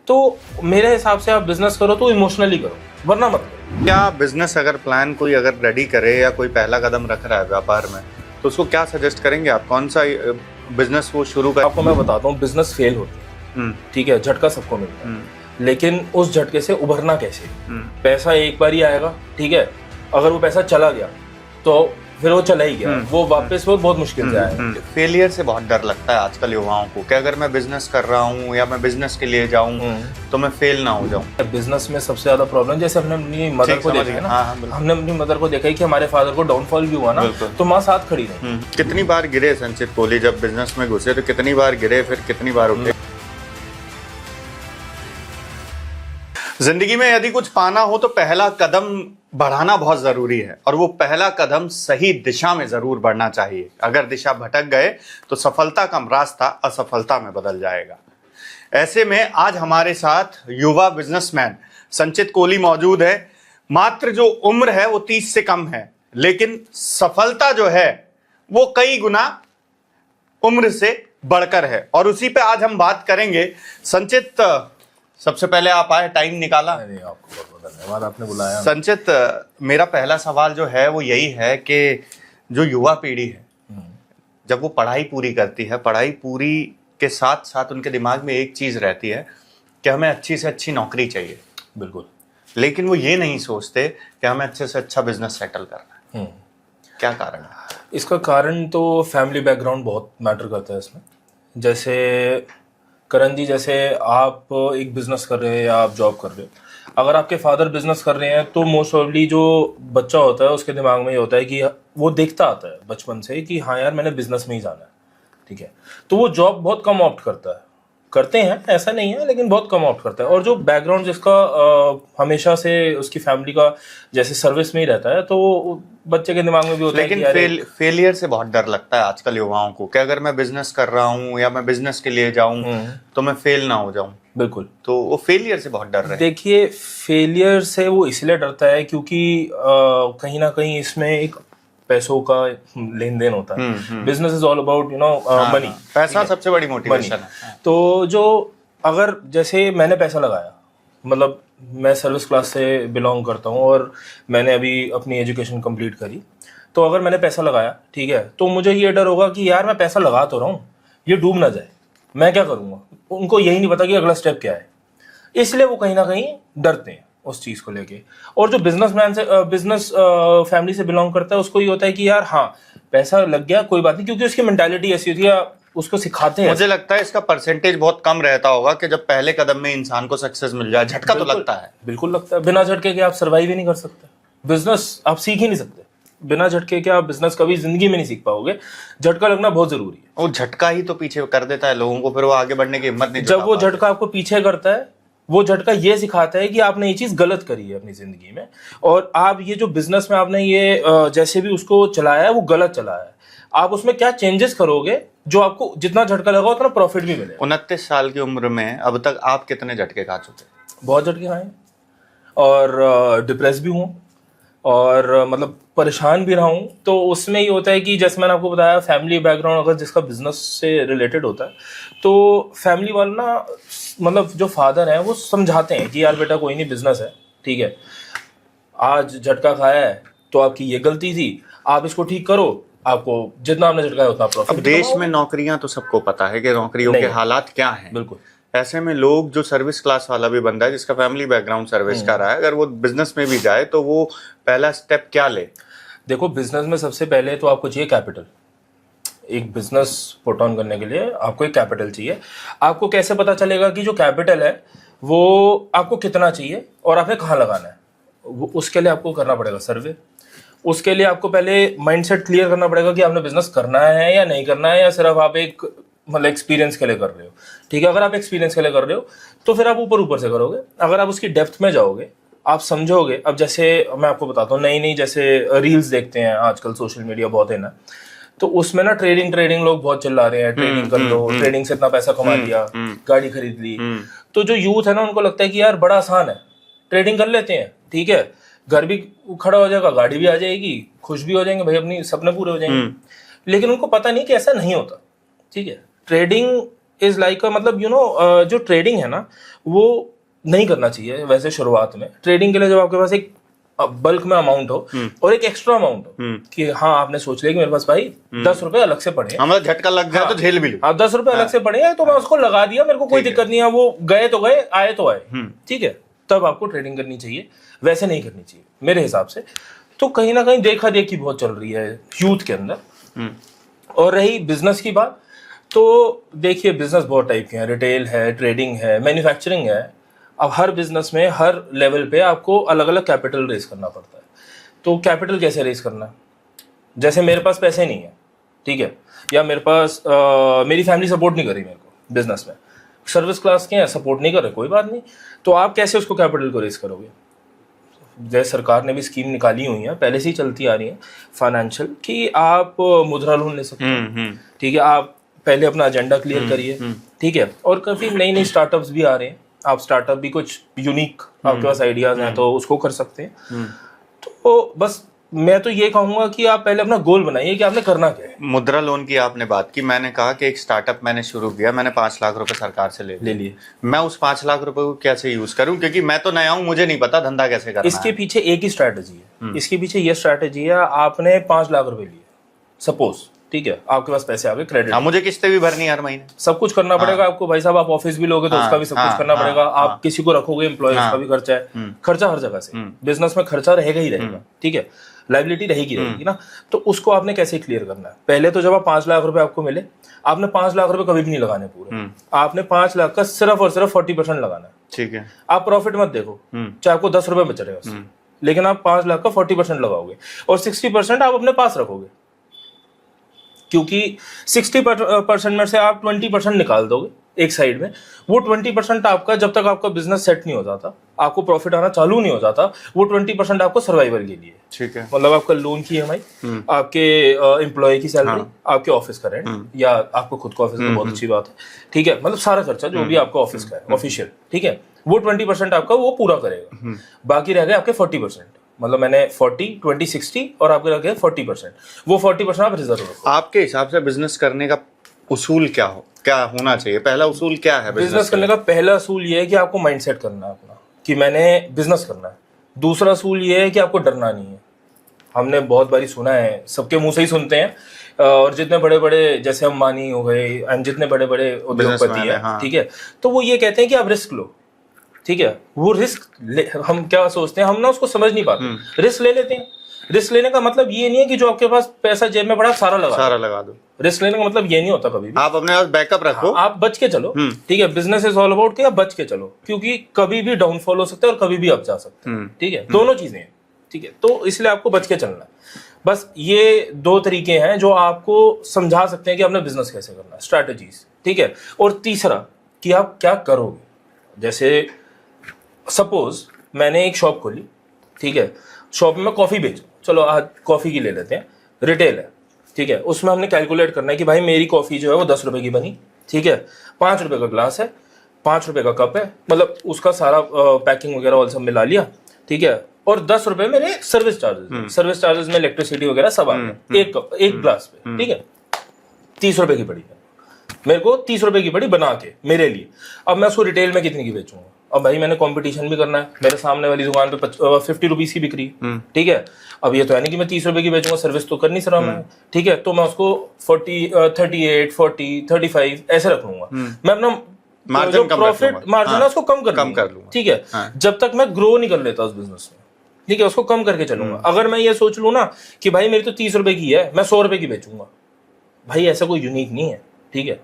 तो मेरे हिसाब से आप बिजनेस करो तो इमोशनली करो, वरना मत करो। क्या बिजनेस अगर प्लान कोई अगर रेडी करे या कोई पहला कदम रख रहा है व्यापार में, तो उसको क्या सजेस्ट करेंगे आप? कौन सा बिजनेस वो शुरू कर? आपको मैं बताता हूँ, बिजनेस फेल होती है, ठीक है, झटका सबको मिलता है, लेकिन उस झटके से उभरना कैसे? पैसा एक बार ही आएगा, ठीक है, अगर वो पैसा चला गया तो फिर वो चला ही गया, वो वापस वो बहुत मुश्किल से आएगा। फेलियर से बहुत डर लगता है आजकल युवाओं को कि अगर मैं बिजनेस कर रहा हूँ या मैं बिजनेस के लिए जाऊँ तो मैं फेल ना हो जाऊँ। बिजनेस में सबसे ज्यादा प्रॉब्लम, जैसे हमने अपनी मदर को देखा है ना, हमने अपनी मदर को देखा है कि हमारे फादर को डाउनफॉल भी हुआ ना, तो माँ साथ खड़ी रही। कितनी बार गिरे संचित कोहली जब बिजनेस में घुसे, तो कितनी बार गिरे, फिर कितनी बार उठे? जिंदगी में यदि कुछ पाना हो तो पहला कदम बढ़ाना बहुत जरूरी है, और वो पहला कदम सही दिशा में जरूर बढ़ना चाहिए। अगर दिशा भटक गए तो सफलता का रास्ता असफलता में बदल जाएगा। ऐसे में आज हमारे साथ युवा बिजनेसमैन संचित कोहली मौजूद है। मात्र जो उम्र है वो 30 से कम है, लेकिन सफलता जो है वो कई गुना उम्र से बढ़कर है, और उसी पे आज हम बात करेंगे। संचित, सबसे पहले आप आए, टाइम निकाला। नहीं, आपको बहुत बहुत धन्यवाद, आपने बुलाया। संचित, मेरा पहला सवाल जो है वो यही है कि जो युवा पीढ़ी है, जब वो पढ़ाई पूरी करती है, पढ़ाई पूरी के साथ साथ उनके दिमाग में एक चीज रहती है कि हमें अच्छी से अच्छी नौकरी चाहिए। बिल्कुल। लेकिन वो ये नहीं सोचते कि हमें अच्छे से अच्छा बिजनेस सेटल करना है। क्या कारण है इसका? कारण तो फैमिली बैकग्राउंड बहुत मैटर करता है इसमें। जैसे करण जी, जैसे आप एक बिजनेस कर रहे हैं या आप जॉब कर रहे हो, अगर आपके फादर बिजनेस कर रहे हैं तो मोस्ट ऑफली जो बच्चा होता है उसके दिमाग में ये होता है कि वो देखता आता है बचपन से कि हाँ यार मैंने बिजनेस में ही जाना है, ठीक है, तो वो जॉब बहुत कम ऑप्ट करता है। करते हैं, ऐसा नहीं है, लेकिन बहुत कम ऑप्ट करता है। और जो बैकग्राउंड जिसका हमेशा से उसकी फैमिली का जैसे सर्विस में ही रहता है, तो बच्चे के दिमाग में भी होता है कि लेकिन फेलियर से बहुत डर लगता है आजकल युवाओं को कि अगर मैं बिजनेस कर रहा हूँ या मैं बिजनेस के लिए जाऊं तो मैं फेल ना हो जाऊं। बिल्कुल। तो वो फेलियर से बहुत डर रहे हैं। देखिए, फेलियर से वो इसलिए डरता है क्योंकि कहीं ना कहीं इसमें एक पैसों का लेन देन होता है। Business is all about money. पैसा सबसे बड़ी मोटिवेशन है। तो जो अगर जैसे मैंने पैसा लगाया, मतलब मैं सर्विस क्लास से बिलोंग करता हूँ और मैंने अभी अपनी एजुकेशन कंप्लीट करी, तो अगर मैंने पैसा लगाया, ठीक है, तो मुझे ये डर होगा कि यार मैं पैसा लगा तो रहा हूँ, ये डूब ना जाए, मैं क्या करूँगा। उनको यही नहीं पता कि अगला स्टेप क्या है, इसलिए वो कहीं ना कहीं डरते हैं उस चीज को लेके। और जो बिजनेस फैमिली से बिलोंग करता है उसको ये होता है कि यार हाँ पैसा लग गया, कोई बात नहीं, क्योंकि उसकी मेंटालिटी ऐसी होती है, उसको सिखाते हैं। मुझे लगता है इसका परसेंटेज बहुत कम रहता होगा कि जब पहले कदम में इंसान को सक्सेस मिल जाए। झटका तो लगता है, बिल्कुल लगता है। बिना झटके के आप सर्वाइव ही नहीं कर सकते, बिजनेस आप सीख ही नहीं सकते। बिना झटके के आप बिजनेस कभी जिंदगी में नहीं सीख पाओगे। झटका लगना बहुत जरूरी है। वो झटका ही तो पीछे कर देता है लोगों को, फिर वो आगे बढ़ने की हिम्मत नहीं। जब वो झटका आपको पीछे करता है, वो झटका ये सिखाता है कि आपने ये चीज गलत करी है अपनी जिंदगी में, और आप ये जो बिजनेस में आपने ये जैसे भी उसको चलाया है वो गलत चलाया है। आप उसमें क्या चेंजेस करोगे जो आपको जितना झटका लगा उतना प्रॉफिट भी मिलेगा। 29 साल की उम्र में अब तक आप कितने झटके खा चुके? बहुत झटके खाए, और डिप्रेस भी हूँ, और मतलब परेशान भी रहा हूँ। तो उसमें ये होता है कि जैसे मैंने आपको बताया, फैमिली बैकग्राउंड अगर जिसका बिजनेस से रिलेटेड होता है, तो फैमिली वाले ना, मतलब जो फादर हैं वो समझाते हैं कि यार बेटा कोई नहीं, बिजनेस है, ठीक है, आज झटका खाया है तो आपकी ये गलती थी, आप इसको ठीक करो, आपको जितना आपने झटका है उतना प्रॉफिट। अब देश में नौकरियां तो सबको पता है कि नौकरियों के हालात क्या हैं। बिल्कुल। ऐसे में लोग, जो सर्विस क्लास वाला भी बंदा है जिसका फैमिली बैकग्राउंड सर्विस का रहा है, अगर वो बिजनेस में भी जाए तो वो पहला स्टेप क्या ले? देखो, बिजनेस में सबसे पहले तो आपको चाहिए कैपिटल। एक बिजनेस पुट ऑन करने के लिए आपको एक कैपिटल चाहिए। आपको कैसे पता चलेगा कि जो कैपिटल है वो आपको कितना चाहिए और आपने कहाँ लगाना है? उसके लिए आपको करना पड़ेगा सर्वे। उसके लिए आपको पहले माइंडसेट क्लियर करना पड़ेगा कि आपने बिजनेस करना है या नहीं करना है, या सिर्फ आप एक मतलब एक्सपीरियंस के लिए कर रहे हो। ठीक है, अगर आप एक्सपीरियंस के लिए कर रहे हो तो फिर आप ऊपर ऊपर से करोगे। अगर आप उसकी डेप्थ में जाओगे, आप समझोगे। अब जैसे मैं आपको बताता हूँ, नई नई जैसे रील्स देखते हैं आजकल, सोशल मीडिया बहुत है ना, तो उसमें ना ट्रेडिंग लोग बहुत चिल्ला रहे हैं, ट्रेडिंग कर लो, ट्रेडिंग से इतना पैसा कमा लिया, गाड़ी खरीद ली। तो जो यूथ है ना, उनको लगता है कि यार बड़ा आसान है, ट्रेडिंग कर लेते हैं, ठीक है, घर भी खड़ा हो जाएगा, गाड़ी भी आ जाएगी, खुश भी हो जाएंगे भाई, अपनी सपने पूरे हो जाएंगे। लेकिन उनको पता नहीं कि ऐसा नहीं होता। ठीक है, ट्रेडिंग इज लाइक मतलब जो ट्रेडिंग है ना वो नहीं करना चाहिए वैसे शुरुआत में। ट्रेडिंग के लिए जब आपके पास एक बल्क में अमाउंट हो और एक एक्स्ट्रा अमाउंट हो कि हाँ आपने सोच लिया कि मेरे पास भाई 10 रुपए अलग से पड़े, हमें झटका लग गया तो झेल भी लो। हाँ 10 रुपए अलग से पड़े हैं तो मैं उसको लगा दिया, मेरे को कोई दिक्कत नहीं है, वो गए तो गए आए तो आए, ठीक है। तब आपको ट्रेडिंग करनी चाहिए, वैसे नहीं करनी चाहिए मेरे हिसाब से। तो कहीं ना कहीं देखा देखी बहुत चल रही है यूथ के अंदर। और रही बिजनेस की बात, तो देखिए बिजनेस बहुत टाइप के हैं, रिटेल है, ट्रेडिंग है, मैन्युफैक्चरिंग है। अब हर बिजनेस में हर लेवल पे आपको अलग अलग कैपिटल रेज करना पड़ता है। तो कैपिटल कैसे रेज करना है, जैसे मेरे पास पैसे नहीं है, ठीक है, या मेरे पास मेरी फैमिली सपोर्ट नहीं कर रही मेरे को बिजनेस में, सर्विस क्लास के हैं सपोर्ट नहीं कर रहे, कोई बात नहीं, तो आप कैसे उसको कैपिटल को रेज करोगे। जैसे सरकार ने भी स्कीम निकाली हुई है, पहले से ही चलती आ रही है फाइनेंशियल, कि आप मुद्रा लोन ले सकते हैं, ठीक है। आप पहले अपना एजेंडा क्लियर करिए, ठीक है। और काफी नई नई स्टार्टअप्स भी आ रहे हैं, आप स्टार्टअप भी कुछ यूनिक आपके पास आइडियाज हैं तो उसको कर सकते हैं। तो बस मैं तो ये कहूंगा कि आप पहले अपना गोल बनाइए कि आपने करना क्या है। मुद्रा लोन की आपने बात की, मैंने कहा कि एक स्टार्टअप मैंने शुरू किया, मैंने 5 लाख रुपए सरकार से ले लिए। मैं उस 5 लाख रुपए को कैसे यूज करूं, क्योंकि मैं तो नया हूं, मुझे नहीं पता धंधा कैसे करना इसके पीछे एक ही स्ट्रैटेजी है, इसके पीछे ये स्ट्रैटेजी है, आपने 5 लाख रुपए लिए सपोज, ठीक है, आपके पास पैसे आ गए, क्रेडिट, मुझे किस्तें भी भरनी हर महीने, सब कुछ करना पड़ेगा आपको भाई साहब। आप ऑफिस भी लोगे तो उसका भी सब कुछ करना पड़ेगा, आप किसी को रखोगे एम्प्लॉय, उसका भी खर्चा है, खर्चा हर जगह से, बिजनेस में खर्चा रहेगा ही रहेगा, ठीक है, लायबिलिटी रहेगी ना। तो उसको आपने कैसे क्लियर करना है, पहले तो जब आप 5 लाख रुपए आपको मिले, आपने 5 लाख रुपए कभी भी नहीं लगाने पूरे, आपने 5 लाख का सिर्फ और सिर्फ 40% लगाना है, ठीक है। आप प्रॉफिट मत देखो, चाहे आपको 10 रुपए बच रहे हैं, लेकिन आप 5 लाख का 40% लगाओगे और 60% आप अपने पास रखोगे, क्योंकि 60% में से आप 20% निकाल दोगे एक साइड में, वो 20% आपका, जब तक आपका बिजनेस सेट नहीं हो जाता, आपको प्रॉफिट आना चालू नहीं हो जाता, वो 20% आपको सर्वाइवल के लिए, ठीक है। मतलब आपका लोन की EMI, आपके एम्प्लॉय की सैलरी, आपके ऑफिस का रेंट, या आपको खुद का ऑफिस, बहुत अच्छी बात है, ठीक है, मतलब सारा खर्चा जो भी आपका ऑफिस का है ऑफिशियल, ठीक है, वो 20% आपका वो पूरा करेगा, बाकी रह गए आपके 40%। मतलब मैंने 40, 20, 60 और आपके रखे 40%, वो 40% आप रिजर्व रखो। आपके हिसाब से बिजनेस करने का उसूल क्या होना चाहिए, पहला उसूल क्या है बिजनेस करने का? पहला असूल ये है कि आपको माइंडसेट करना है अपना कि मैंने बिजनेस करना है। दूसरा असूल ये है कि आपको डरना नहीं है। हमने बहुत बारी सुना है, सबके मुंह से ही सुनते हैं, और जितने बड़े बड़े जैसे अंबानी हो गए एंड जितने बड़े बड़े उद्योगपति है, ठीक है, तो वो ये कहते हैं कि आप रिस्क लो, ठीक है। वो रिस्क हम क्या सोचते हैं, हम ना उसको समझ नहीं पाते, रिस्क ले लेते हैं। रिस्क लेने का मतलब ये नहीं है कि जो आपके पास पैसा जेब में पड़ा सारा लगा दो। रिस्क लेने का मतलब ये नहीं होता कभी भी। आप अपने पास बैकअप रखो, आप बच के चलो, ठीक है। बिजनेस इज ऑल अबाउट कि आप बच के चलो, क्योंकि कभी भी डाउनफॉल हो सकता है और कभी भी अप जा सकते हैं, ठीक है, दोनों चीजें हैं, ठीक है। तो इसलिए आपको बच के चलना है। बस ये 2 तरीके हैं जो आपको समझा सकते हैं कि आपने बिजनेस कैसे करना है, स्ट्रैटेजीज, ठीक है। और तीसरा कि आप क्या करोगे। जैसे सपोज मैंने एक शॉप खोली, ठीक है, शॉप में कॉफी बेचूं, चलो आज कॉफी की ले लेते हैं, रिटेल है, ठीक है। उसमें हमने कैलकुलेट करना है कि भाई मेरी कॉफी जो है वो 10 रुपए की बनी, ठीक है, 5 रुपए का ग्लास है, 5 रुपए का कप है, मतलब उसका सारा पैकिंग वगैरह और सब मिला लिया, ठीक है। और 10 रुपए मेरे सर्विस चार्जेस में इलेक्ट्रिसिटी वगैरह सब आ गया एक ग्लास पे, ठीक है। 30 रुपए की पड़ी मेरे को, 30 रुपए की पड़ी बना के मेरे लिए। अब मैं उसको रिटेल में कितनी की बेचूंगा? अब भाई मैंने कंपटीशन भी करना है, मेरे सामने वाली दुकान पे 50 रुपीज की बिक्री, ठीक है। अब ये तो है नहीं कि मैं 30 रुपए की बेचूंगा, सर्विस तो कर नहीं रहा मैं, ठीक है। तो मैं उसको 40, 38, 40, 35 ऐसे रख लूंगा। मैं अपना प्रॉफिट मार्जिन है उसको कम कर लूंगा, ठीक है। जब तक मैं ग्रो नहीं कर लेता उस बिजनेस में, ठीक है, उसको कम करके चलूंगा। अगर मैं ये सोच लूं ना कि भाई मेरी तो 30 रुपए की है, मैं 100 रुपए की बेचूंगा, भाई ऐसा कोई यूनिक नहीं है, ठीक है।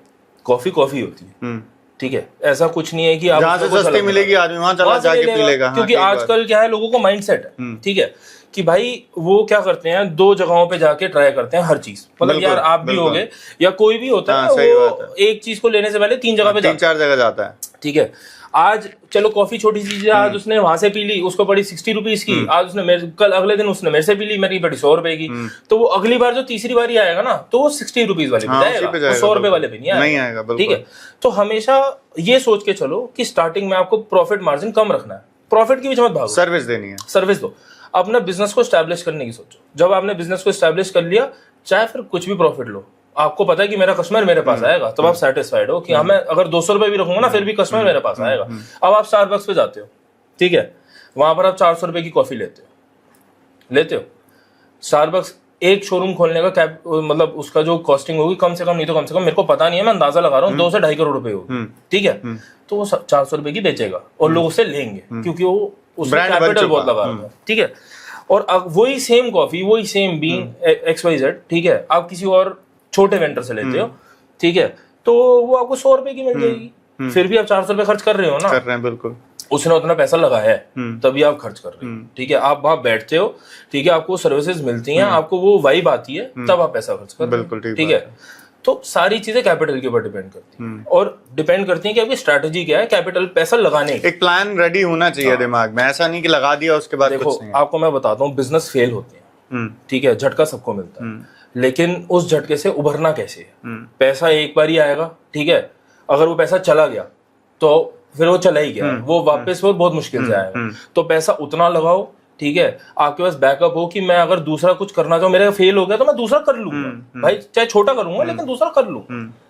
कॉफी होती है, ठीक है, ऐसा कुछ नहीं है कि आप जहां से सस्ती मिलेगी आदमी वहां चला जाके पी लेगा, क्योंकि आजकल क्या है, लोगों को माइंडसेट है, ठीक है, कि भाई वो क्या करते हैं, 2 जगहों पे जाके ट्राई करते हैं हर चीज। मतलब यार आप भी होगे या कोई भी होता है, वो एक चीज को लेने से पहले 3 जगह पे 3-4 जगह जाता है, ठीक है। आज चलो कॉफी छोटी चीज है, आज उसने वहां से पी ली, उसको पड़ी 60 रुपीज की, आज उसने कल अगले दिन उसने मेरे से पी ली, मेरी पड़ी 100 रुपए की, तो वो अगली बार जो तीसरी बारी आएगा ना, तो वो 60 रुपीज वाले पे जाएगा, 100 रुपए वाले पे नहीं आएगा, ठीक है। तो हमेशा ये सोच के चलो कि स्टार्टिंग में आपको प्रॉफिट मार्जिन कम रखना है, प्रॉफिट की बीच मत भागो, सर्विस देनी है, सर्विस दो। अपना बिजनेस को स्टैब्लिश करने की सोचो। जब आपने बिजनेस को स्टैब्लिश कर लिया, चाहे फिर कुछ भी प्रॉफिट लो, आपको पता है कि मेरा कस्टमर मेरे पास आएगा, तब आप सेटिस्फाइड हो कि हाँ मैं अगर 200 रुपए भी रखूंगा ना फिर भी कस्टमर मेरे पास आएगा। अब आप स्टारबक्स पे जाते हो, ठीक है, वहां पर आप 400 रुपए की कॉफी लेते हो। स्टारबक्स एक शोरूम खोलने का कैप मतलब उसका जो कॉस्टिंग होगी कम से कम, नहीं तो कम से कम, मेरे को पता नहीं है, मैं अंदाजा लगा रहा हूँ 2 से 2.5 करोड़ रुपए होगी, ठीक है। तो वो 400 रुपए की बेचेगा और लोग उसे लेंगे क्योंकि वो उसमें कैपिटल बहुत लगा रहा है, ठीक है। और अब वही सेम कॉफी, वही सेम बीन XYZ, ठीक है, आप किसी और छोटे वेंडर से लेते हो, ठीक है, तो वो आपको 100 रुपए की मिल जाएगी, फिर भी आप 400 रुपए खर्च कर रहे हो ना, कर रहे हैं बिल्कुल, उसने उतना पैसा लगाया है तभी आप खर्च कर रहे हो, ठीक है। आप वहां बैठते हो, ठीक है, आपको सर्विसेज मिलती हैं, आपको वो वाइब आती है, तब आप पैसा खर्च कर रहे हो, बिल्कुल ठीक है। तो सारी चीजें कैपिटल के ऊपर डिपेंड करती हैं और डिपेंड करती हैं कि आपकी स्ट्रैटेजी क्या है कैपिटल पैसा लगाने की। एक प्लान रेडी होना चाहिए दिमाग में, ऐसा नहीं कि लगा दिया उसके बाद देखो कुछ नहीं। आपको मैं बताता हूँ, बिजनेस फेल होते हैं, ठीक है, झटका सबको मिलता है, लेकिन उस झटके से उभरना कैसे है। पैसा एक बार ही आएगा, ठीक है, अगर वो पैसा चला गया तो फिर वो चला ही गया, वो वापस वो बहुत मुश्किल से आएगा। तो पैसा उतना लगाओ, ठीक है, आपके पास बैकअप हो कि मैं अगर दूसरा कुछ करना चाहूँ, मेरा फेल हो गया तो मैं दूसरा कर लूंगा, भाई चाहे छोटा करूंगा लेकिन दूसरा कर लूँ,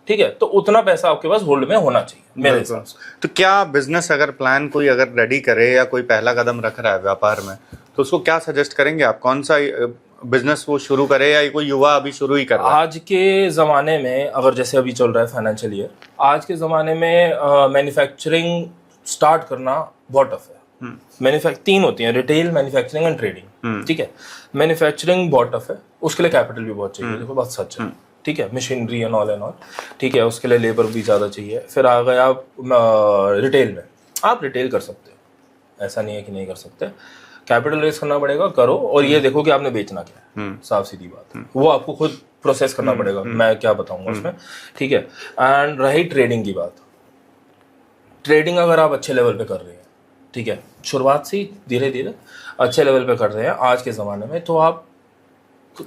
ठीक है। तो उतना पैसा आपके पास होल्ड में होना चाहिए मेरे हिसाब से। तो क्या बिजनेस अगर प्लान कोई अगर रेडी करे या कोई पहला कदम रख रहा है व्यापार में, तो उसको क्या सजेस्ट करेंगे आप, कौन सा बिजनेस वो शुरू करे या कोई युवा अभी शुरू ही कर रहा है? आज के ज़माने में अगर जैसे अभी चल रहा है फाइनेंशियल ईयर, आज के ज़माने में मैन्युफैक्चरिंग स्टार्ट करना बहुत टफ है। तीन होती हैं, रिटेल, मैन्युफैक्चरिंग एंड ट्रेडिंग, ठीक है। मैन्युफैक्चरिंग बहुत टफ है, उसके लिए कैपिटल भी बहुत चाहिए, देखो बात सच है, ठीक है, मशीनरी एंड ऑल, ठीक है, उसके लिए लेबर भी ज़्यादा चाहिए। फिर आ गए आप रिटेल में, आप रिटेल कर सकते हो, ऐसा नहीं है कि नहीं कर सकते, कैपिटल रेज करना पड़ेगा, करो, और ये देखो कि आपने बेचना क्या है, साफ सीधी बात, वो आपको खुद प्रोसेस करना पड़ेगा, मैं क्या बताऊंगा उसमें, ठीक है। एंड रही ट्रेडिंग की बात, ट्रेडिंग अगर आप अच्छे लेवल पे कर रहे हैं, ठीक है, शुरुआत से धीरे धीरे अच्छे लेवल पे कर रहे हैं आज के ज़माने में, तो आप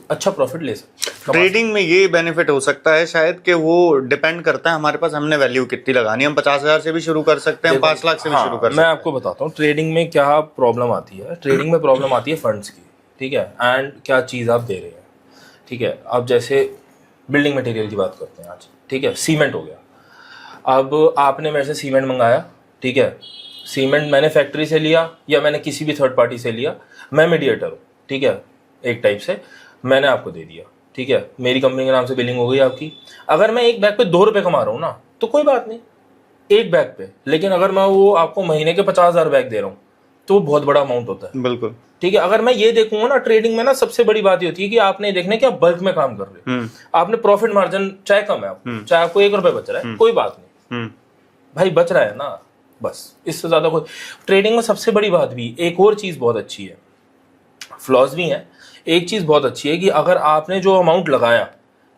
अच्छा प्रॉफिट ले सकते हैं। ट्रेडिंग में ये बेनिफिट हो सकता है शायद कि वो डिपेंड करता है हमारे पास हमने वैल्यू कितनी लगानी है, हम 50,000 से भी शुरू कर सकते हैं, हम 5 लाख से भी शुरू कर सकते मैं हैं। आपको बताता हूँ ट्रेडिंग में क्या प्रॉब्लम आती है। ट्रेडिंग में प्रॉब्लम आती है फंड्स की, ठीक है, एंड क्या चीज़ आप दे रहे हैं, ठीक है। अब जैसे बिल्डिंग मटेरियल की बात करते हैं आज, ठीक है, सीमेंट हो गया, अब आपने मेरे से सीमेंट मंगाया, ठीक है, सीमेंट मैंने फैक्ट्री से लिया या मैंने किसी भी थर्ड पार्टी से लिया, मैं मीडिएटर हूँ, ठीक है, एक टाइप से मैंने आपको दे दिया, ठीक है, मेरी कंपनी के नाम से बिलिंग हो गई आपकी। अगर मैं एक बैग पे 2 रुपए कमा रहा हूँ ना तो कोई बात नहीं, एक बैग पे, लेकिन अगर मैं वो आपको महीने के 50,000 बैग दे रहा हूँ तो वो बहुत बड़ा अमाउंट होता है, बिल्कुल, ठीक है। अगर मैं ये देखूंगा ना, ट्रेडिंग में ना सबसे बड़ी बात ये होती है कि आपने देखने कि आप बल्क में काम कर रहे हो, आपने प्रॉफिट मार्जिन चाहे कम है, चाहे आपको 1 रुपए बच रहा है, कोई बात नहीं भाई, बच रहा है ना, बस, इससे ज्यादा कोई। ट्रेडिंग में सबसे बड़ी बात भी एक और चीज बहुत अच्छी है, फ्लॉज भी है, एक चीज बहुत अच्छी है कि अगर आपने जो अमाउंट लगाया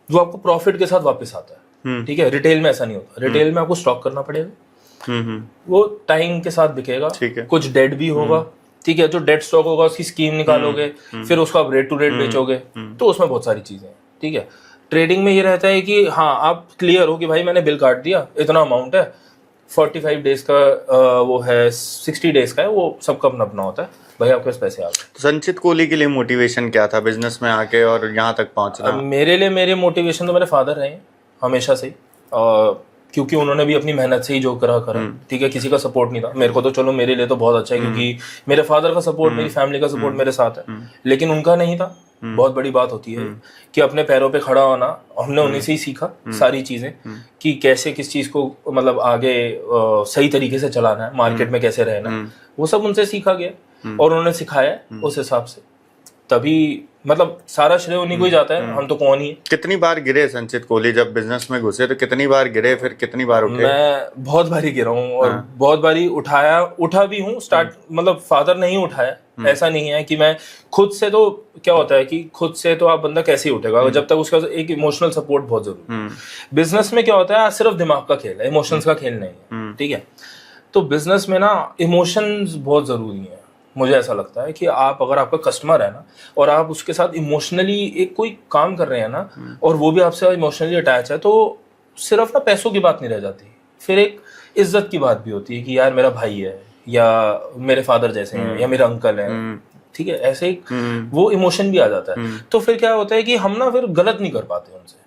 वो आपको प्रॉफिट के साथ वापस आता है, ठीक है। रिटेल में ऐसा नहीं होता, रिटेल में आपको स्टॉक करना पड़ेगा, वो टाइम के साथ बिकेगा, कुछ डेड भी होगा, ठीक है, जो डेड स्टॉक होगा उसकी स्कीम निकालोगे, फिर उसको आप रेट टू रेट बेचोगे, तो उसमें बहुत सारी चीजें हैं, ठीक है। ट्रेडिंग में ये रहता है कि हाँ आप क्लियर हो कि भाई मैंने बिल काट दिया, इतना अमाउंट है, 45 डेज का वो है, 60 डेज का है, वो सबका अपना अपना होता है, भाई आपके पास पैसे आ गए। तो संचित कोहली के लिए मोटिवेशन क्या था बिजनेस में आके और यहाँ तक पहुँचना? मेरे लिए मेरे मोटिवेशन तो मेरे फादर रहे हैं हमेशा से ही, क्योंकि उन्होंने भी अपनी मेहनत से ही जो करा, ठीक है, किसी का सपोर्ट नहीं था। मेरे को तो चलो मेरे लिए तो बहुत अच्छा है क्योंकि मेरे फादर का सपोर्ट, मेरी फैमिली का सपोर्ट मेरे साथ है, लेकिन उनका नहीं था। बहुत बड़ी बात होती है कि अपने पैरों पे खड़ा होना, हमने उन्हीं से ही सीखा सारी चीजें कि कैसे किस चीज को मतलब आगे सही तरीके से चलाना है, मार्केट में कैसे रहना है, वो सब उनसे सीखा गया और उन्होंने सिखाया उस हिसाब से, तभी मतलब सारा श्रेय उन्हीं को ही जाता है, हम तो कौन ही है। कितनी बार गिरे संचित कोहली जब बिजनेस में घुसे, तो कितनी बार गिरे, फिर कितनी बार उठे? मैं बहुत बारी गिरा हूँ और बहुत बारी उठा भी हूँ। स्टार्ट मतलब फादर नहीं उठाया, ऐसा नहीं है कि मैं खुद से, तो क्या होता है कि खुद से तो आप बंदा कैसे ही उठेगा जब तक उसका एक इमोशनल सपोर्ट बहुत जरूरी है। बिजनेस में क्या होता है, सिर्फ दिमाग का खेल है, इमोशंस का खेल नहीं है, ठीक है। तो बिजनेस में ना इमोशंस बहुत जरूरी है। मुझे ऐसा लगता है कि आप अगर आपका कस्टमर है ना और आप उसके साथ इमोशनली एक कोई काम कर रहे हैं ना और वो भी आपसे इमोशनली अटैच है, तो सिर्फ ना पैसों की बात नहीं रह जाती, फिर एक इज्जत की बात भी होती है कि यार मेरा भाई है या मेरे फादर जैसे हैं या मेरे अंकल हैं, ठीक है, ऐसे एक वो इमोशन भी आ जाता है। तो फिर क्या होता है कि हम ना फिर गलत नहीं कर पाते उनसे,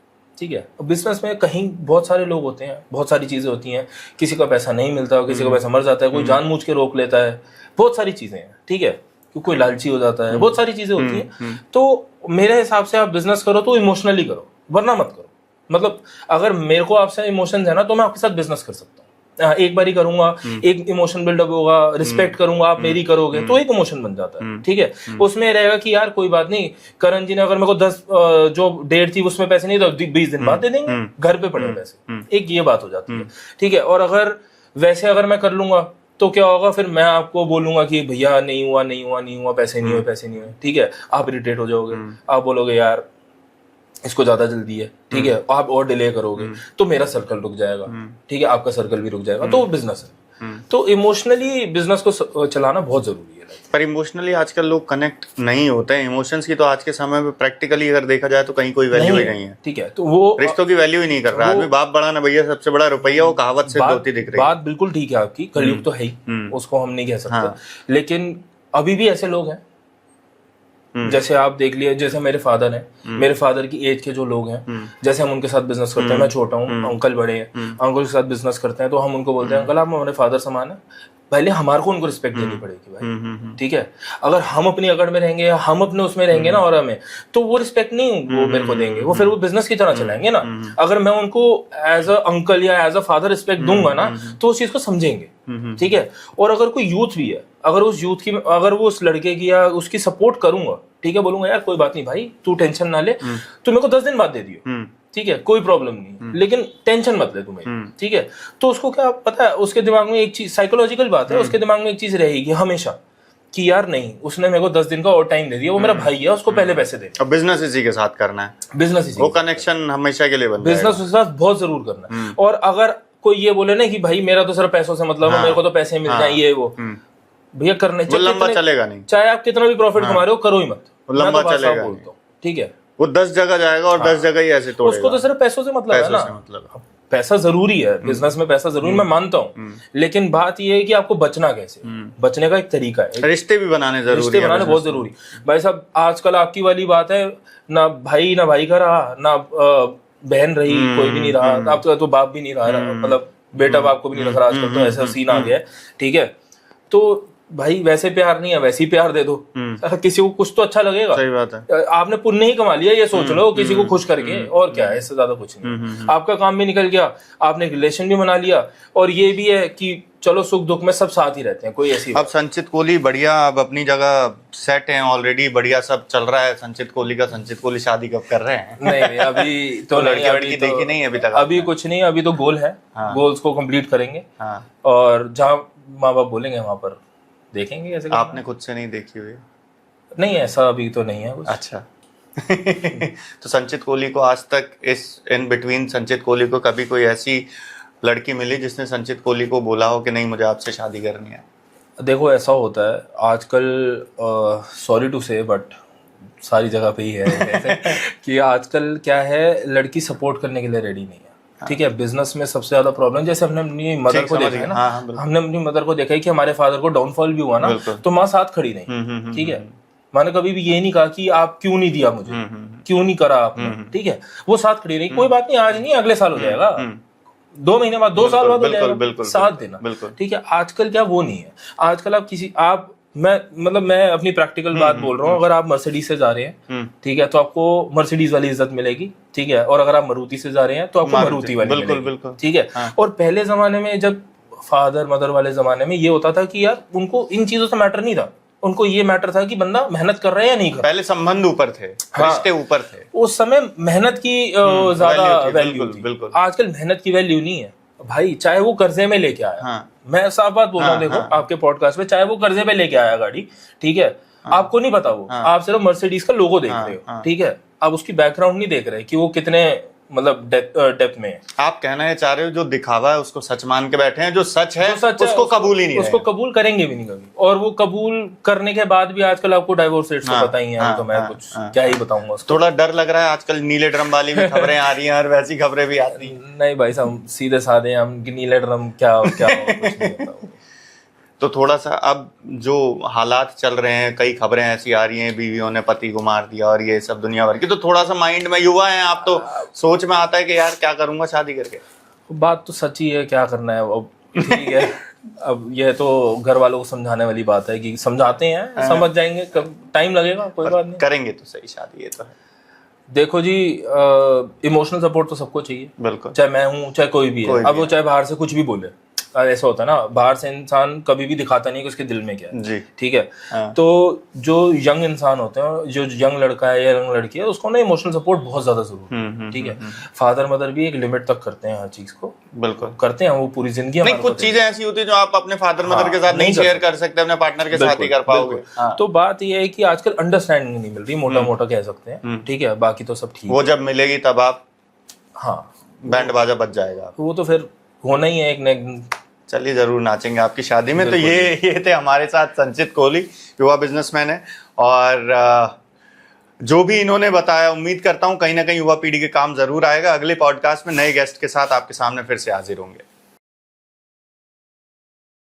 ठीक है। बिजनेस में कहीं बहुत सारे लोग होते हैं, बहुत सारी चीजें होती हैं, किसी का पैसा नहीं मिलता, किसी का पैसा मर जाता है, कोई जानबूझ के रोक लेता है, बहुत सारी चीजें हैं, ठीक है, क्योंकि कोई लालची हो जाता है, बहुत सारी चीजें होती हैं। तो मेरे हिसाब से आप बिजनेस करो तो इमोशनली करो, वरना मत करो। मतलब अगर मेरे को आपसे इमोशंस है ना तो मैं आपके साथ बिजनेस कर सकता हूँ, एक बार ही करूंगा, एक इमोशन बिल्डअप होगा, रिस्पेक्ट करूंगा, आप मेरी करोगे तो एक इमोशन बन जाता है, ठीक है। उसमें रहेगा कि यार कोई बात नहीं, करण जी ने अगर मेरे को 10 जो डेट थी उसमें पैसे नहीं तो 20 दिन बाद दे देंगे, घर पे पड़े पैसे, एक ये बात हो जाती है, ठीक है। और अगर वैसे अगर मैं कर लूंगा तो क्या होगा, फिर मैं आपको बोलूंगा कि भैया नहीं हुआ, पैसे नहीं हुए, ठीक है, आप इरिटेट हो जाओगे, आप बोलोगे यार इसको ज्यादा जल्दी है, ठीक है, आप और डिले करोगे तो मेरा सर्कल रुक जाएगा, ठीक है, आपका सर्कल भी रुक जाएगा, तो वो बिजनेस है। तो इमोशनली बिजनेस को चलाना बहुत जरूरी है। पर इमोशनली आजकल लोग कनेक्ट नहीं होते हैं। इमोशंस की तो आज के समय में प्रैक्टिकली अगर देखा जाए तो कहीं कोई वैल्यू ही नहीं है, ठीक है। तो वो रिश्तों की वैल्यू ही नहीं कर रहा आदमी। बाप बड़ा ना भैया सबसे बड़ा रुपया, वो कहावत से होती दिख रही है। बात बिल्कुल ठीक है आपकी, कलयुग तो है ही, उसको हम नहीं कह सकते, लेकिन अभी भी ऐसे लोग हैं, जैसे आप देख लिए, जैसे मेरे फादर हैं, मेरे फादर की एज के जो लोग हैं, जैसे हम उनके साथ बिजनेस करते हैं, मैं छोटा हूँ, अंकल बड़े हैं, अंकल के साथ बिजनेस करते हैं, तो हम उनको बोलते हैं अंकल आप हमारे फादर समान है, पहले हमारे को उनको रिस्पेक्ट देनी पड़ेगी भाई, ठीक है। अगर हम अपनी अकड़ में रहेंगे या हम अपने उसमें रहेंगे ना और हमें, तो वो रिस्पेक्ट नहीं वो मेरे को देंगे, वो फिर वो बिजनेस की तरह चलाएंगे ना। अगर मैं उनको एज अ अंकल या एज अ फादर रिस्पेक्ट दूंगा ना तो उस चीज को समझेंगे, ठीक है। और अगर कोई यूथ भी है, अगर उस यूथ की, अगर वो उस लड़के की या उसकी सपोर्ट करूंगा, ठीक है, बोलूंगा यार कोई बात नहीं भाई, तू टेंशन ना ले, तू मेरे को 10 दिन बाद दे दियो, ठीक है, कोई प्रॉब्लम नहीं, लेकिन टेंशन मत ले तुम्हें, ठीक है। तो उसको क्या पता है, उसके दिमाग में एक चीज, साइकोलॉजिकल बात है, उसके दिमाग में एक चीज रहेगी हमेशा कि यार नहीं, उसने मेरे को 10 दिन का और टाइम दे दिया, वो मेरा भाई है, उसको पहले पैसे दे। अब बिजनेस इसी के साथ करना है, बिजनेस इसी, वो कनेक्शन हमेशा के लिए बन जाएगा, बिजनेस उसके साथ बहुत जरूर करना है। और अगर कोई ये बोले ना कि भाई मेरा तो सिर्फ पैसों से मतलब है, मेरे को तो पैसे मिल जाए, ये वो, भैया करने वो लंबा चलेगा नहीं, चाहे आप कितना भी प्रॉफिट कमा रहे हो, करो ही मत, लंबा चलेगा, ठीक है। वो 10 जगह जाएगा और 10 जगह ही ऐसे तोड़ेगा। उसको तो सिर्फ पैसों से मतलब है ना, पैसा जरूरी है, बिजनेस में पैसा जरूरी, मैं मानता हूँ, लेकिन बात ये है कि आपको बचना कैसे, बचने का एक तरीका है, रिश्ते भी बनाने जरूरी है, रिश्ते बनाने बहुत जरूरी। भाई साहब आजकल आपकी वाली बात है ना, भाई का रहा ना, बहन रही, कोई भी नहीं रहा, अब तो बाप भी नहीं रहा, मतलब बेटा बाप को भी नहीं रख रहा आजकल, तो ऐसा सीन आ गया है, ठीक है। तो भाई वैसे प्यार नहीं है, वैसे ही प्यार दे दो, किसी को कुछ तो अच्छा लगेगा, सही बात है। आपने पुण्य ही कमा लिया, ये सोच लो, किसी को खुश करके, और क्या है, इससे ज्यादा कुछ नहीं। आपका काम भी निकल गया, आपने रिलेशन भी बना लिया, और ये भी है कि चलो सुख दुख में सब साथ ही रहते हैं, कोई ऐसी। अब संचित कोहली बढ़िया, अब अपनी जगह सेट है ऑलरेडी, बढ़िया सब चल रहा है संचित कोहली शादी कब कर रहे हैं? नहीं अभी तो लड़की देखी नहीं अभी तक, अभी कुछ नहीं, अभी तो गोल है, गोल्स को कंप्लीट करेंगे, और जहाँ माँ बाप बोलेंगे वहां पर देखेंगे कैसे। आपने खुद से नहीं देखी हुई? नहीं, ऐसा अभी तो नहीं है कुछ। अच्छा। तो संचित कोहली को आज तक इस इन बिटवीन संचित कोहली को कभी कोई ऐसी लड़की मिली जिसने संचित कोहली को बोला हो कि नहीं मुझे आपसे शादी करनी है? देखो ऐसा होता है आजकल, सॉरी टू से बट सारी जगह पे ही है कि आजकल क्या है, लड़की सपोर्ट करने के लिए रेडी नहीं है, ठीक है। बिजनेस में सबसे ज्यादा प्रॉब्लम, जैसे हमने अपनी मदर को देखा है ना, हमने अपनी मदर को देखा है कि हमारे फादर को डाउनफॉल भी हुआ ना, तो माँ साथ खड़ी नहीं, ठीक है। मैंने कभी भी ये नहीं कहा कि आप क्यों नहीं दिया मुझे, क्यों नहीं करा आपने, ठीक है, वो साथ खड़ी रही, कोई बात नहीं, आज नहीं अगले साल हो जाएगा, 2 महीने बाद, 2 साल बाद हो जाएगा, साथ देना, ठीक है। आजकल क्या वो नहीं है, आजकल आप मैं अपनी प्रैक्टिकल बात बोल रहा हूँ, अगर आप मर्सिडीज से जा रहे हैं, ठीक है, तो आपको मर्सिडीज वाली इज्जत मिलेगी, ठीक है, और अगर आप मारुति से जा रहे हैं तो आपको मारुति वाली मिलेगी, ठीक है। और पहले जमाने में जब फादर मदर वाले जमाने में ये होता था कि यार उनको इन चीजों से मैटर नहीं था, उनको ये मैटर था कि बंदा मेहनत कर रहा है या नहीं कर रहा। पहले संबंध ऊपर थे, रिश्ते ऊपर थे, उस समय मेहनत की ज्यादा वैल्यू थी। आजकल मेहनत की वैल्यू नहीं है भाई, चाहे वो कर्जे में लेके आया, मैं साफ बात बोल रहा हूँ, देखो आपके पॉडकास्ट में, चाहे वो कर्जे में लेके आया गाड़ी, ठीक है, आपको नहीं पता वो, आप सिर्फ मर्सिडीज का लोगो देख रहे हो, ठीक है, आप उसकी बैकग्राउंड नहीं देख रहे कि वो कितने मतलब डेप्थ में है। आप कहना है चाह रहे हो जो दिखावा है उसको सच मान के बैठे हैं, जो सच है उसको कबूल ही नहीं, उसको कबूल करेंगे भी नहीं कभी, और वो कबूल करने के बाद भी आजकल आपको डाइवोर्स रेट्स तो पता ही है, तो मैं कुछ क्या ही बताऊंगा। थोड़ा डर लग रहा है, आजकल नीले ड्रम वाली भी खबरें आ रही हैं और वैसी खबरें भी आती हैं। नहीं भाई साहब, सीधे साधे हम नीले ड्रम क्या क्या तो थोड़ा सा अब जो हालात चल रहे हैं, कई खबरें ऐसी आ रही हैं बीवियों ने पति को मार दिया और ये सब दुनिया भर की, तो थोड़ा सा माइंड में, युवा है आप, तो सोच में आता है कि यार क्या करूंगा शादी करके। बात तो सच्ची है, क्या करना है अब, ठीक है। अब यह तो घर वालों को समझाने वाली बात है कि समझाते हैं, समझ जाएंगे, कब टाइम लगेगा, कोई बात नहीं, करेंगे तो सही शादी, ये तो है। देखो जी, इमोशनल सपोर्ट तो सबको चाहिए, बिल्कुल, चाहे मैं हूँ चाहे कोई भी है। अब वो चाहे बाहर से कुछ भी बोले, ऐसा होता है ना, बाहर से इंसान कभी भी दिखाता नहीं कि उसके दिल में क्या है जी। ठीक है। तो जो यंग इंसान होते हैं, जो यंग लड़का है या यंग लड़की है, उसको ना इमोशनल सपोर्ट बहुत ज्यादा जरूरी है, ठीक है। फादर मदर भी एक लिमिट तक करते हैं हर चीज को, बिल्कुल करते हैं, वो पूरी जिंदगी। नहीं, कुछ चीजें ऐसी होती है जो आप अपने फादर मदर के साथ नहीं शेयर कर सकते, अपने पार्टनर के साथ ही कर पाओगे। तो बात ये है कि आजकल अंडरस्टैंडिंग नहीं मिल रही, मोटा मोटा कह सकते हैं, ठीक है। बाकी तो सब ठीक, वो जब मिलेगी तब आप, हाँ, बैंड बाजा बज जाएगा, वो तो फिर होना ही है एक न। चलिए जरूर नाचेंगे आपकी शादी में। तो ये थे हमारे साथ संचित कोहली, युवा बिजनेसमैन है, और जो भी इन्होंने बताया, उम्मीद करता हूं कहीं ना कहीं युवा पीढ़ी के काम जरूर आएगा। अगले पॉडकास्ट में नए गेस्ट के साथ आपके सामने फिर से हाजिर होंगे।